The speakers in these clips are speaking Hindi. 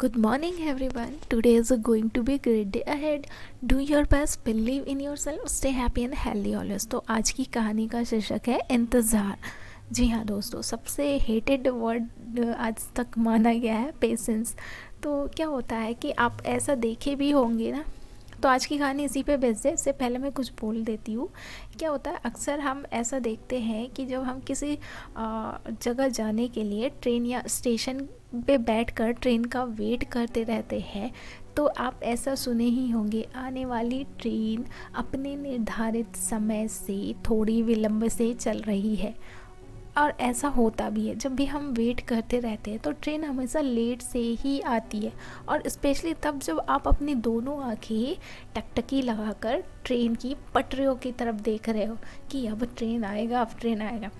Good morning, everyone. Today is going to be a great day ahead. Do your best, believe in yourself, stay happy and healthy always. तो आज की कहानी का शीर्षक है इंतज़ार। जी हाँ दोस्तों, सबसे हेटेड वर्ड आज तक माना गया है पेशेंस। तो क्या होता है कि आप ऐसा देखे भी होंगे ना। तो आज की कहानी इसी पे बेस्ड है। इससे पहले मैं कुछ बोल देती हूँ। क्या होता है, अक्सर हम ऐसा देखते हैं कि जब हम किसी जगह जाने के लिए ट्रेन या स्टेशन पे बैठकर ट्रेन का वेट करते रहते हैं, तो आप ऐसा सुने ही होंगे, आने वाली ट्रेन अपने निर्धारित समय से थोड़ी विलंब से चल रही है। और ऐसा होता भी है, जब भी हम वेट करते रहते हैं तो ट्रेन हमेशा लेट से ही आती है। और स्पेशली तब जब आप अपनी दोनों आंखें टकटकी लगाकर ट्रेन की पटरियों की तरफ देख रहे हो कि अब ट्रेन आएगा, अब ट्रेन आएगा,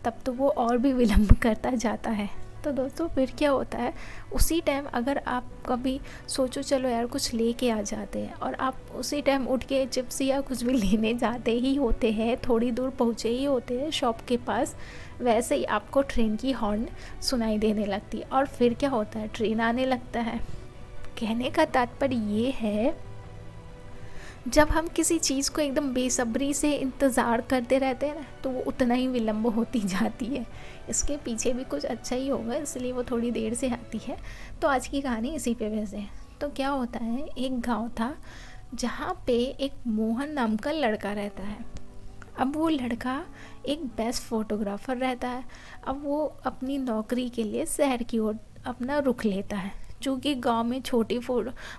तब तो वो और भी विलंब करता जाता है। तो दोस्तों फिर क्या होता है, उसी टाइम अगर आप कभी सोचो चलो यार कुछ लेके आ जाते हैं, और आप उसी टाइम उठ के चिप्स या कुछ भी लेने जाते ही होते हैं, थोड़ी दूर पहुँचे ही होते हैं शॉप के पास, वैसे ही आपको ट्रेन की हॉर्न सुनाई देने लगती है। और फिर क्या होता है, ट्रेन आने लगता है। कहने का तात्पर्य ये है, जब हम किसी चीज़ को एकदम बेसब्री से इंतज़ार करते रहते हैं ना, तो वो उतना ही विलंब होती जाती है। इसके पीछे भी कुछ अच्छा ही होगा, इसलिए वो थोड़ी देर से आती है। तो आज की कहानी इसी पे बेस्ड है। तो क्या होता है, एक गांव था जहाँ पे एक मोहन नाम का लड़का रहता है। अब वो लड़का एक बेस्ट फोटोग्राफ़र रहता है। अब वो अपनी नौकरी के लिए शहर की ओर अपना रुख लेता है। चूँकि गांव में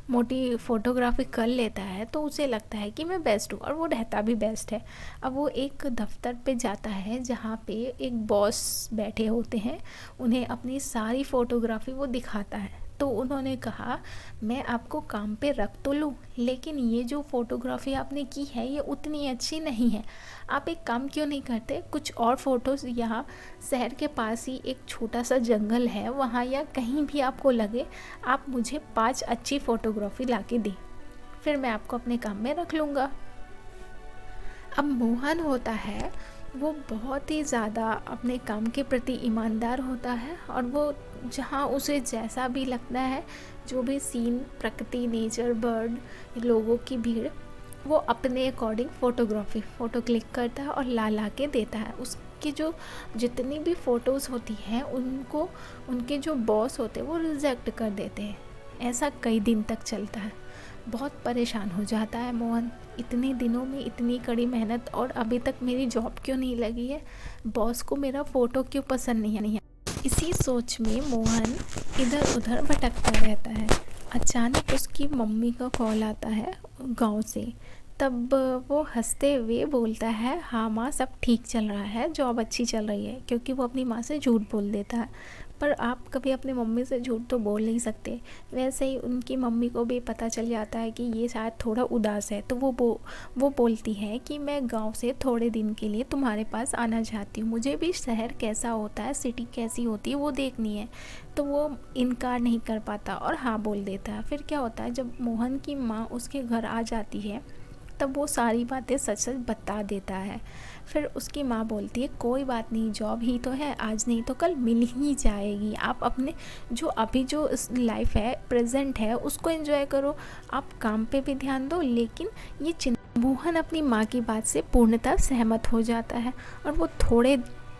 मोटी फ़ोटोग्राफी कर लेता है, तो उसे लगता है कि मैं बेस्ट हूँ, और वो रहता भी बेस्ट है। अब वो एक दफ्तर पे जाता है जहाँ पे एक बॉस बैठे होते हैं, उन्हें अपनी सारी फ़ोटोग्राफी वो दिखाता है। तो उन्होंने कहा, मैं आपको काम पे रख तो लूँ, लेकिन ये जो फ़ोटोग्राफी आपने की है ये उतनी अच्छी नहीं है। आप एक काम क्यों नहीं करते, कुछ और फ़ोटोज़ यहाँ शहर के पास ही एक छोटा सा जंगल है, वहाँ या कहीं भी आपको लगे, आप मुझे 5 अच्छी फ़ोटोग्राफी ला के दें, फिर मैं आपको अपने काम में रख लूँगा। अब मोहन होता है, वो बहुत ही ज़्यादा अपने काम के प्रति ईमानदार होता है, और वो जहाँ उसे जैसा भी लगता है, जो भी सीन, प्रकृति, नेचर, बर्ड, लोगों की भीड़, वो अपने अकॉर्डिंग फ़ोटो क्लिक करता है और ला के देता है। उसकी जो जितनी भी फ़ोटोज़ होती हैं, उनको उनके जो बॉस होते हैं वो रिजेक्ट कर देते हैं। ऐसा कई दिन तक चलता है। बहुत परेशान हो जाता है मोहन, इतने दिनों में इतनी कड़ी मेहनत, और अभी तक मेरी जॉब क्यों नहीं लगी है, बॉस को मेरा फ़ोटो क्यों पसंद नहीं है। इसी सोच में मोहन इधर उधर भटकता रहता है। अचानक उसकी मम्मी का कॉल आता है गांव से। तब वो हंसते हुए बोलता है, हाँ माँ, सब ठीक चल रहा है, जॉब अच्छी चल रही है। क्योंकि वो अपनी माँ से झूठ बोल देता है, पर आप कभी अपनी मम्मी से झूठ तो बोल नहीं सकते। वैसे ही उनकी मम्मी को भी पता चल जाता है कि ये शायद थोड़ा उदास है, तो वो बोलती है कि मैं गांव से थोड़े दिन के लिए तुम्हारे पास आना चाहती हूँ, मुझे भी शहर कैसा होता है, सिटी कैसी होती है वो देखनी है। तो वो इनकार नहीं कर पाता और हाँ बोल देता है। फिर क्या होता है, जब मोहन की माँ उसके घर आ जाती है, तब वो सारी बातें सच सच बता देता है। फिर उसकी माँ बोलती है, कोई बात नहीं, जॉब ही तो है, आज नहीं तो कल मिल ही जाएगी। आप अपने अभी जो लाइफ है, प्रेजेंट है, उसको एंजॉय करो, आप काम पे भी ध्यान दो। लेकिन ये मोहन अपनी माँ की बात से पूर्णतः सहमत हो जाता है, और वो थोड़े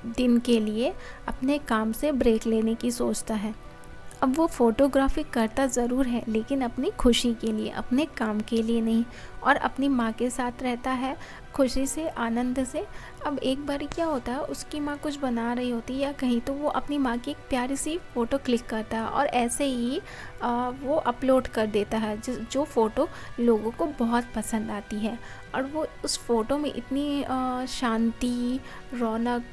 दिन के लिए अपने काम से ब्रेक लेने की सोचता है। अब वो फ़ोटोग्राफी करता ज़रूर है, लेकिन अपनी खुशी के लिए, अपने काम के लिए नहीं, और अपनी माँ के साथ रहता है खुशी से, आनंद से। अब एक बार क्या होता है, उसकी माँ कुछ बना रही होती है या कहीं, तो वो अपनी माँ की एक प्यारी सी फ़ोटो क्लिक करता है, और ऐसे ही वो अपलोड कर देता है, जो फ़ोटो लोगों को बहुत पसंद आती है। और वो उस फ़ोटो में इतनी शांति, रौनक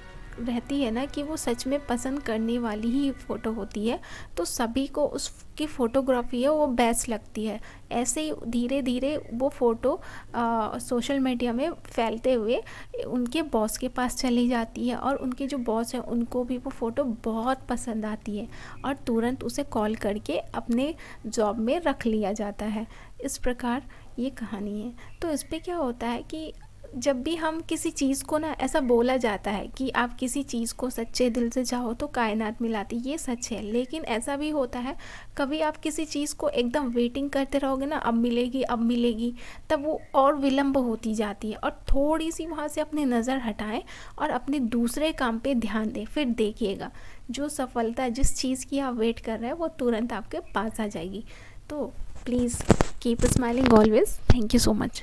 रहती है ना, कि वो सच में पसंद करने वाली ही फ़ोटो होती है। तो सभी को उसकी फ़ोटोग्राफी है वो बेस्ट लगती है। ऐसे ही धीरे धीरे वो फ़ोटो सोशल मीडिया में फैलते हुए उनके बॉस के पास चली जाती है, और उनके जो बॉस हैं उनको भी वो फ़ोटो बहुत पसंद आती है, और तुरंत उसे कॉल करके अपने जॉब में रख लिया जाता है। इस प्रकार ये कहानी है। तो इस पर क्या होता है कि जब भी हम किसी चीज़ को ना, ऐसा बोला जाता है कि आप किसी चीज़ को सच्चे दिल से चाहो तो कायनात मिलाती, ये सच है। लेकिन ऐसा भी होता है, कभी आप किसी चीज़ को एकदम वेटिंग करते रहोगे ना, अब मिलेगी अब मिलेगी, तब वो और विलम्ब होती जाती है। और थोड़ी सी वहाँ से अपनी नज़र हटाएं और अपने दूसरे काम पे ध्यान दें, फिर देखिएगा जो सफलता जिस चीज़ की आप वेट कर रहे हैं वो तुरंत आपके पास आ जाएगी। तो please keep smiling always. Thank you so much.